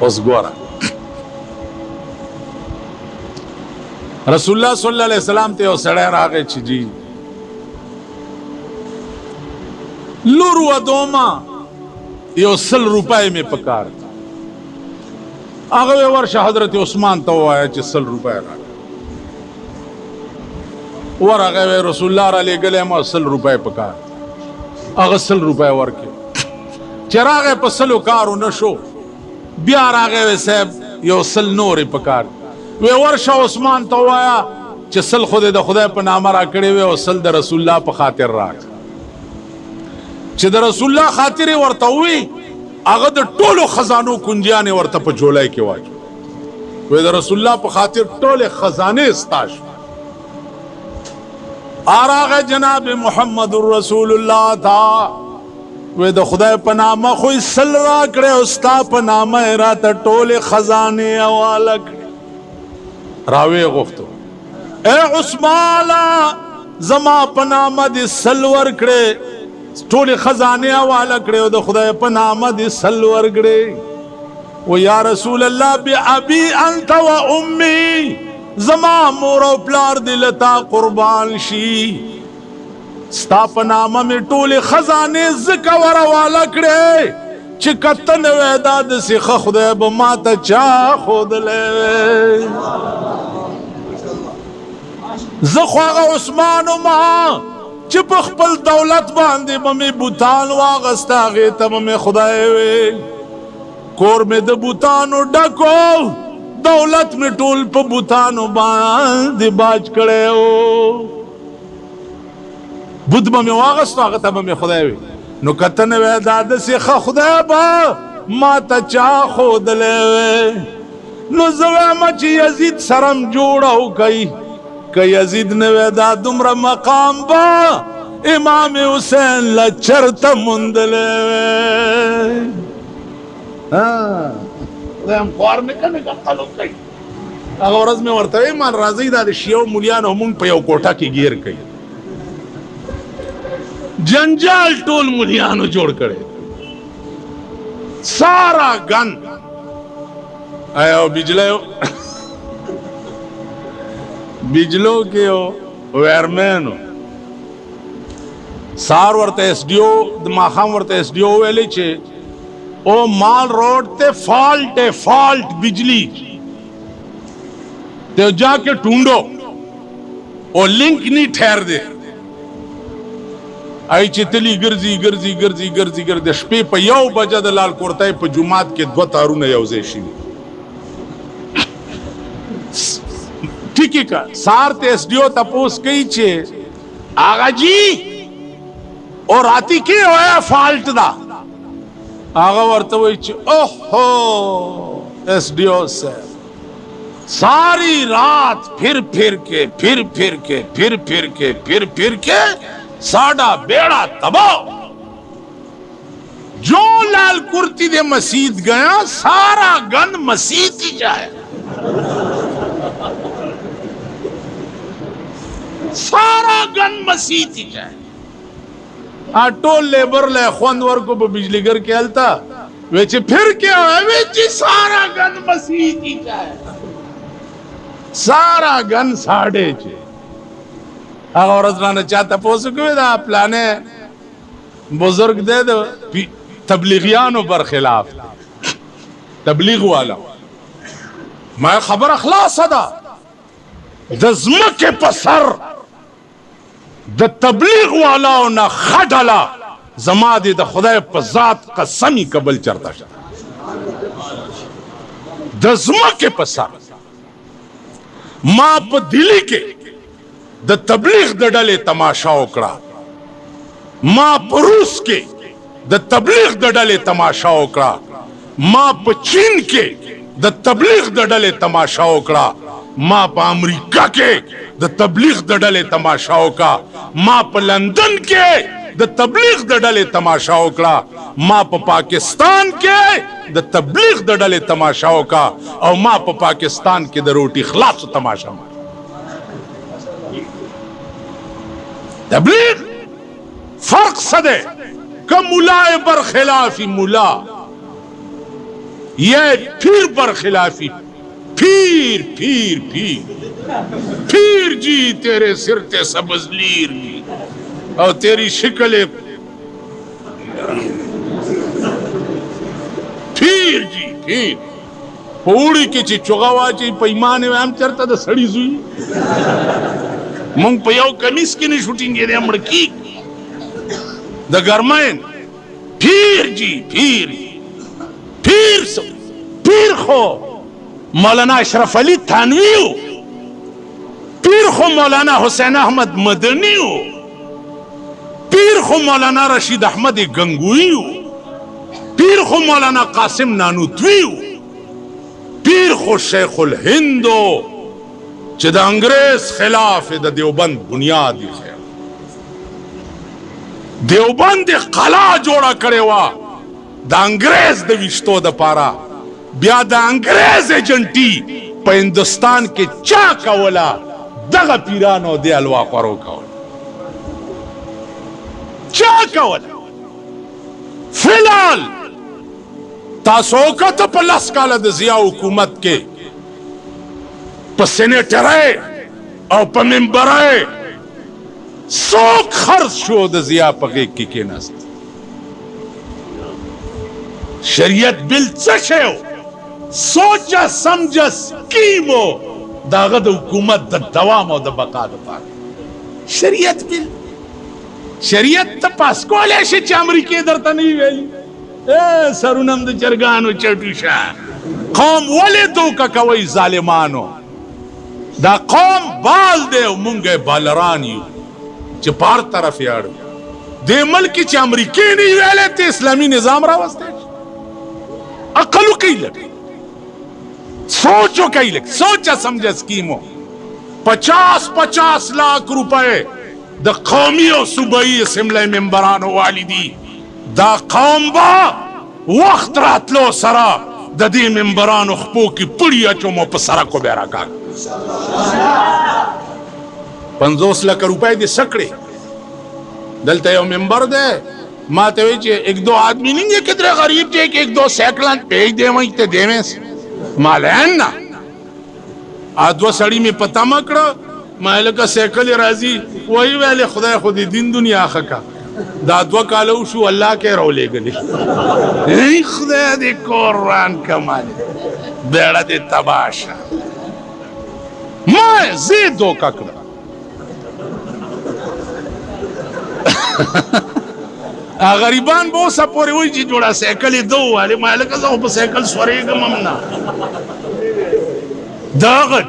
اوس ګوره رسول الله صلی الله علیه وسلم ته یو سړی راغی چې جی لور و دوما یو 100 روپۍ مې پکار هغه ورشه حضرت عثمان ته ووایه چې 100 روپۍ راکړه ورغی رسول الله را لېږلی ما 100 روپۍ پکار هغه 100 روپۍ ورکړې چې راغی په 100 کارو نه شو بیا راغی صاحب یو 100 نورې پکار وی ورشه عثمان ته ووایه چې 100 خو دې د خدای په نامه راکړې وی او 100 د رسول الله په خاطر راکړه چې د رسول الله خاطر ورته وی هغه د ټولو خزانو کنجیانې ورته په جولای کې واچو وی د رسول الله په خاطر ټولې خزانې ستاش راغی جناب محمد رسول الله تا وی د خدای په نامه خو یې 100 راکړې او ستا په نامه یې راته ټولې خزانې حواله کړې راویې غوښتو اے عثمانه زما په نامه دې 100 ورکړې ټولې خزانې حواله کړې او د خدای په نامه دې 100 ورکړې و یا رسول الله بأبي انت و امي زما مور او پلار دې لتا قربان شي ستا په نامه مې ټولې خزانې ځکه ور حواله کړې چې کته نه وی دا داسې ښه خدای به ماته چا ښودلی زه خو هغه عثمان وما چې په خپل دولت باندې به مې بوتان واغسته هغې ته به مې خدای وی کور مې د بوتانو ډکو दौलत में टोल पे बुतानो बांध बाज करे हो बुद्ध में वागस तो आगता में खुदा वे नो कतन वे दाद से खुदा बा माता चा खोद ले नो जवे मच यजीद सरम जोड़ा हो कई यजीद ने वे दाद उम्र मकाम बा इमाम हुसैन लचरत मुंदले हम ख्वार ने कने का ताल्लुक कई अगरज में वर्तवे मान राजी दा शियो मुलियान हम पे कोठा की गिर कई जंजाल टोल मुलियानो जोड़ करे सारा गन आयो बिजलो के हो वेरमैन हो सार वर्त एसडीओ माखाम वर्त एसडीओ वेले छे ओ माल रोड ते फॉल्ट बिजली ते जाके ढूंढो ओ लिंक नहीं ठहर दे आई चितली गर्जी शपे पे यौ बजा द लाल कोरताय पे जुमात के दो तारू ने यौजेशी ठीक है का सार ते एसडीओ तपोस कई छे आगा जी और आती के होया फॉल्ट दा आगा वर्तवे छे ओहो एसडीओ से सारी रात फिर के साडा बेड़ा तबाह जो लाल कुर्ती दे मसीद गया सारा गन मसीद ही जाए सारा गन मसीद ही जाए टोल लेबर ले खुंदवर को बिजली घर के हलता वेचे फिर क्या है वेचे सारा गन मसीद ही जाए सारा गन साढ़े चे और चाहता पोस प्लाने बुजुर्ग दे दो तबलीगियानों पर खिलाफ तबलीग वाला मैं खबर अखलास अदा दजम के पसर द तबलीग वाला ना खडला जमादी द खुदा पजात कसमी कबल चरता दजम के पसर माप दिली के द तबलीग द डले तमाशा ओकड़ा माँ परूस के द तबलीग द डले तमाशा ओकड़ा माँ चीन के द तबलीग द डले तमाशा ओकड़ा माँ अमरीका के द तबलीग द डले तमाशा ओका माँ लंदन के द तबलीग द डले तमाशा ओकड़ा माँ पाकिस्तान के द तबलीग द डले तमाशा ओका और माँ पाकिस्तान के द रोटी खिलाफ तमाशा मार तबलीग फर्क सदे कम मुलाए बर खिलाफी मुला ये फिर बर खिलाफी फिर जी तेरे सिर ते सबज लीर और तेरी शिकल फिर पूरी की ची चुगावाची पैमाने में हम चरता द सड़ी सुई मंग पयाव कमीज की नहीं शूटिंग ये हमड़ की द गरमैन फिर खो मौलाना अशरफ अली थानवी पीर खो मौलाना हुसैन अहमद मदनी पीर खो मौलाना रशीद अहमद गंगुई पीर खो मौलाना कासिम नानूतवी पीर खो शेखुल हिंदो च अंग्रेज खिलाफ द देवबंद बुनियादी है देवबंद कला जोड़ा करे वा द अंग्रेज द विश्तो द पारा ब्या द अंग्रेज एजेंटी पे हिंदुस्तान के चा कवला दगा पीरानो दे अलवा करो चा कवला फिलहाल तासोका तो पलस काला द जिया हुकूमत के प सेनेटर है और प मेंबर है सो खर्च शो द जिया पके की नस्त शरीयत बिल चशेव सोचा समझ स्कीमो दागद हुकूमत द दवाम द बका द पाक शरीयत बिल शरीयत त पास्कोले शे अमेरिके दरता नहीं वेली ए सरुनम द चरगानो चटुशा قوم ولې دوکه کوئ ظالمانو؟ دا قوم بال دی او مونږ بالران یو چې په هر طرف یاړو. دې ملک چې امریکې نه ویلی ته اسلامي نظام راوستی. عقل وکئ لږ، سوچ وکئ لږ، سوچه سمجه سکیم 50 लाख रुपए د قومي او صوبایي اسمبلی ممبرانو والدي. دا قوم با وخت راتلو سره د دې ممبرانو خپو کې پړی اچومو په سرکو بیا راکاږ. 50 लाख रुपए دې سکړې. دلته یو ممبر دی ما ته وایي چې ایک دو آدمی نہیں ہے کتنے غریب تھے کہ ایک دو سیکلان پیج دے وہیں تے دے میں مالین نا آدو سڑی میں پتہ مکڑا ماہلہ کا سیکل رازی وہی ویلے خدا خود دین دنیا آخا کا دا دو کالو شو اللہ کے رو لے گلے خدا دے قرآن کمالے بیڑا دے تباشا ماں زیدو ککڑا غریبان به اوسه پورې وایي چې جوړه سایکل یې ده ووالې ما لکه زه خو په سایکل سورېږم هم نه. دغه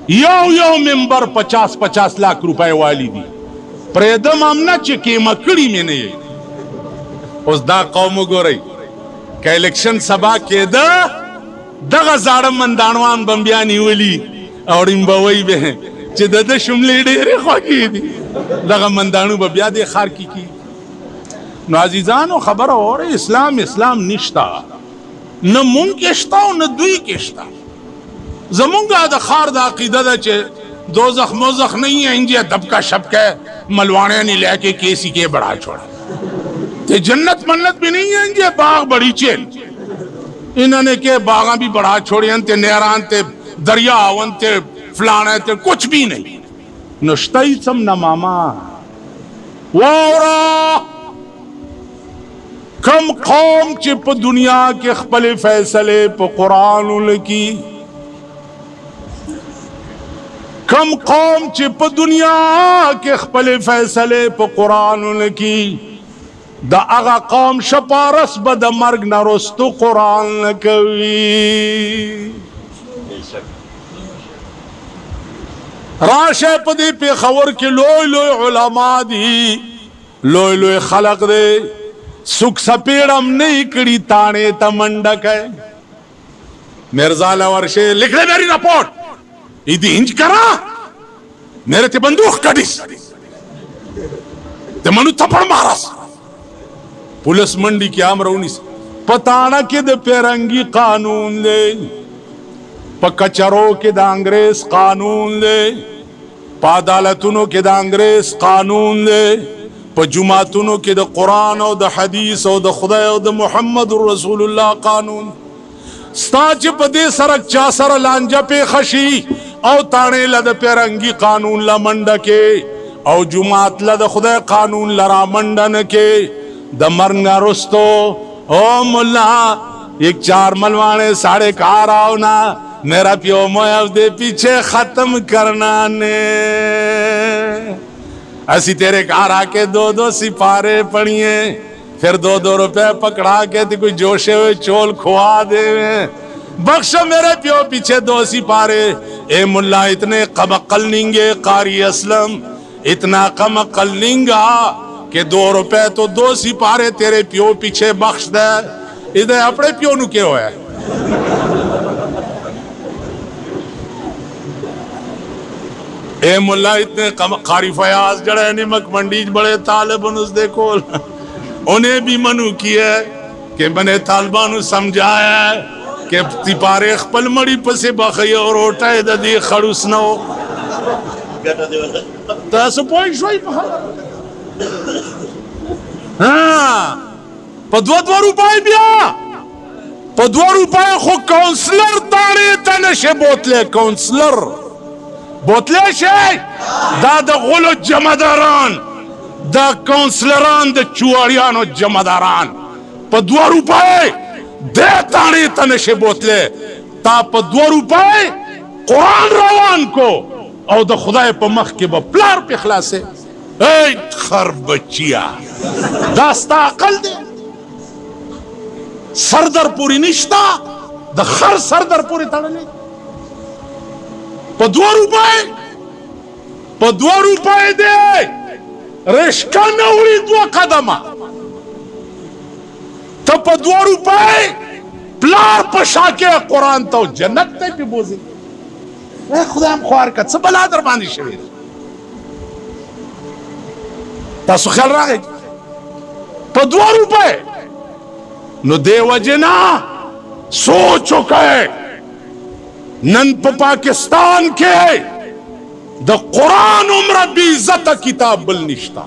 یو ممبر 50 लाख روپۍ والی دي پرېږدم هم نه چې قیمه کړي مې نه یې. اوس دا قوم وګورئ که الیکشن سبا کېده دغه زاړه مندانوان به بیا نیولي او ړیمبوی به چې د ده شملې ډېرې خوږې دي دغه مندانو به بیا دې ښار کې کي. نو عزیزانو خبر اور اسلام نشتا نه مونږ کې شته او نه دوی کې شته. زمونږ د ښار د عقیده ده چې دوزخ موزخ نہیں ہے انجی دب کا شب کا ملوانے نہیں لے کے کیسی کے بڑا چھوڑا تے جنت منت بھی نہیں ہے انجی باغ بڑی چین انہوں نے کہ باغاں بھی بڑا چھوڑی ہیں تے نیران تے دریا آون تے فلانے تے کچھ بھی نہیں نشتائی سم نماما وورا کم قوم چی پا دنیا کے خپل فیصلے پا قرآن لکی کم قوم چی پا دنیا کے خپل فیصلے پا قرآن لکی دا اغا قوم شپارس با دا مرگ نرستو قرآن لکوی راشے پا دی پی خور کی لوی علماء دی لوی خلق دے سکھ سپیڑم نہیں کڑی تانے تا منڈک ہے مرزا لورشے لکھ لے میری رپورٹ ایدی ہنج کرا میرے تے بندوق کڑیس تے منو تھپڑ مارس پولیس منڈی کی آمرونی سے پتانا کے دے پیرنگی قانون لے پا کچروں کے دا انگریز قانون لے پا عدالتونوں کے دا انگریز قانون لے پا جماعتونوں کے دا قرآن او دا حدیث او دا خدا او دا محمد رسول اللہ قانون ستاچ پا دے سرک چا سر لانجا پہ خشی او تانے لد پیرنگی قانون لمنڈا کے او جماعت لد خدا قانون لرا منڈن کے دا مرنگا رستو او ملا ایک 4 ملوانے ساڑے کار آونا میرا پیو مویف دے پیچھے ختم کرنا نے ایسی تیرے کار آکے 2 سپارے پڑھئے پھر 2 روپے پکڑا کے تی کوئی جوشے ہوئے چول کھوا دے بخشو میرے پیو پیچھے 2 سپارے اے ملا اتنے کم عقل ننگے قاری اسلم اتنا کم عقل ننگا کہ 2 روپے تو 2 سپارے تیرے پیو پیچھے بخش دے ادھے اپنے پیو نو کیا ہوئے اے ملا اتنے قاری فیاض جڑے نمک منڈیج بڑے طالبان اس دیکھو انہیں بھی منو کیا ہے کہ بنے طالبانو سمجھایا ہے کہ تیپارے خپل مڑی پسے باخی اور اوٹائے دا دی خڑوس نہ ہو تاسو پوئی شوئی پہا ہاں پا 2 روپائے بیا پا 2 روپائے خو کونسلر تانے تنشے بوتلے کونسلر بوتلے شے دا غلو جمداران دا کونسلران دا چواریانو جمداران پا 2 روپائے دے تانے تنشے بوتلے تا پا 2 روپائے قرآن روان کو او دا خدای پا مخ کے با پلار پہ خلاصے اے خربچیا داستا عقل دے سردر پوری نشتا د خر سر در پورې تړلې په 2 روپۍ دی رشکه نه وړي 2 قدمه ته په 2 روپۍ پلار په شاکه قرآن ته جنت ته پی بوزي خدای هم خوار که څه بلا در باندې شوی تاسو خیال راغی په 2 روپۍ نو دې وجې نه سوچ وکړئ نن په پاکستان کې د قرآن عمره بی عزته کتاب بل نشتا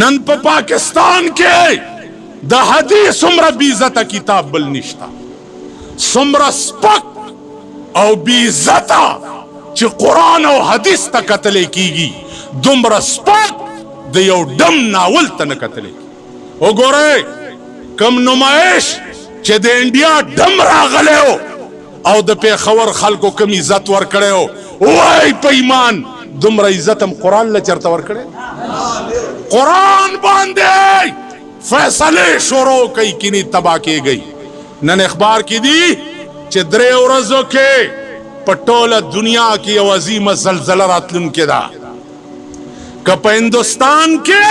نن په پاکستان کې د حدیث عمره بی عزته کتاب بل نشتا څومره سپک او بی عزته چې قرآن او حدیث ته کتلی کیږي دومره سپک د یو ډم ناول ته نه کتلی کیږي وګورئ کم نمایش چې د انډیا ډم راغلی او د پېښور خلکو کم عزت ورکړی وای په ایمان دومره عزت هم قرآن له چرته ورکړی قرآن باندې فیصلې شروع کوي کینی تباه کېږي نن اخبار کې دي چې 3 ورځو کې په ټوله دنیا کې یو عظیمه زلزله راتلونکې ده که په هندوستان کې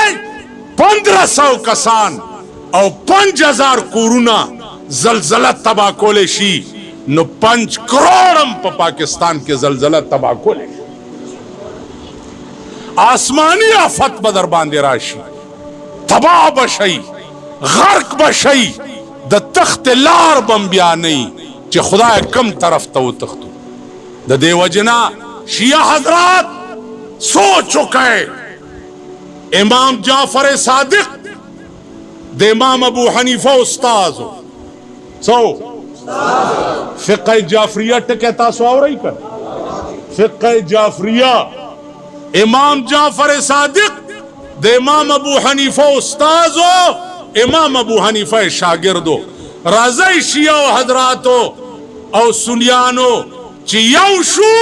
1500 کسان او 5000 کورونه زلزله تباه کولی شي نو 5 کروڑم په پاکستان کې زلزله تباه کولی شي آسمانی آفت به در باندې راشي تباه بشي غرق بشي د تخت لار بم بیا نه چې خدای کم طرف ته وتښتو د دې وجې نه شیعه حضرات سوچ وکئ امام جعفر صادق د امام ابو حنیفه استاد فقه جعفریه ټکی تاسو اورئ که فقه جعفریه امام جعفر صادق د امام ابو حنیفه استاد امام ابو حنیفه شاگردو راځئ شیعه حضراتو او سنیانو چې یو شو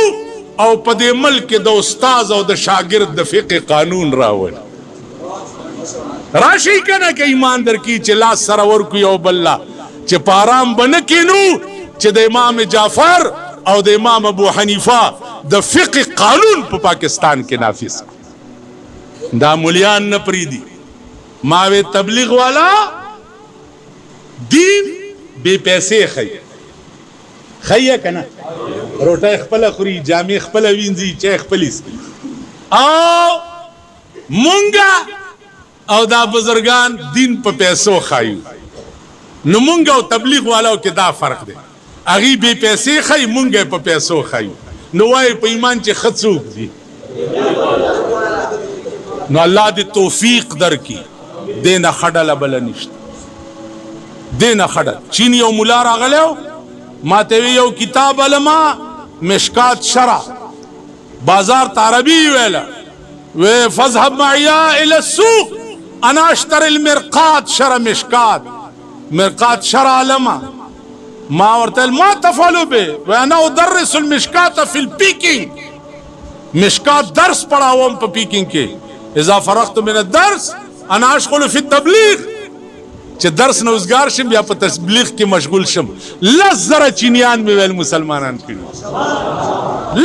او په دې ملک د استاد او د شاگرد د فقه قانون راول راشي کنه که ایمان درکې چې لاس سره ورکو یو بل چې په آرام به نه کینو چې د امام جعفر او د امام ابو حنیفه د فقه قانون په پاکستان کې نافذ دا مولیان نه پریدي ما وی تبلیغ والا دین بے پیسې خیه کنه روټه خپل خوري جامې خپل وینځي چې خپل او مونږه او دا بزرگان دین په پیسو خایو نو مونږ او تبلیغ والاو کې دا فرق دی هغه به پیسې خای مونږ په پیسو خایو نو وای په ایمان چې خڅوک دي نو الله دې توفیق درکې دینه خډله بل نشته دینه خډل چین یو مولا راغلو ما ته یو کتاب علما مشکات شرع بازار عربي ویلا و فذهب معي الى السوق انا اشتري المرقات شرع مشکات مرقات شرع علما ما ورته ما تفعلوا به وانا ادرس المشکات في البيكينج مشکات درس پڑھاوم په پیکینگ کې اذا فرغت من الدرس انا اشغل في التبلیغ چې درس نوزګار شم بیا په تبلیغ کې مشغول شم لزر چینیان مې ویل مسلمانان کړي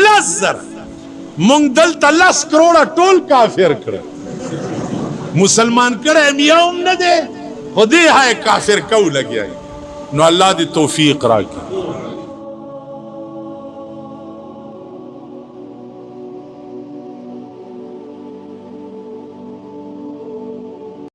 لزر مونږ دلته 10 کروڑه ټول کافر کړ مسلمان کړه میاوم نه ده خو دې هاي کافر کو لګیای نو الله دې توفیق راکړي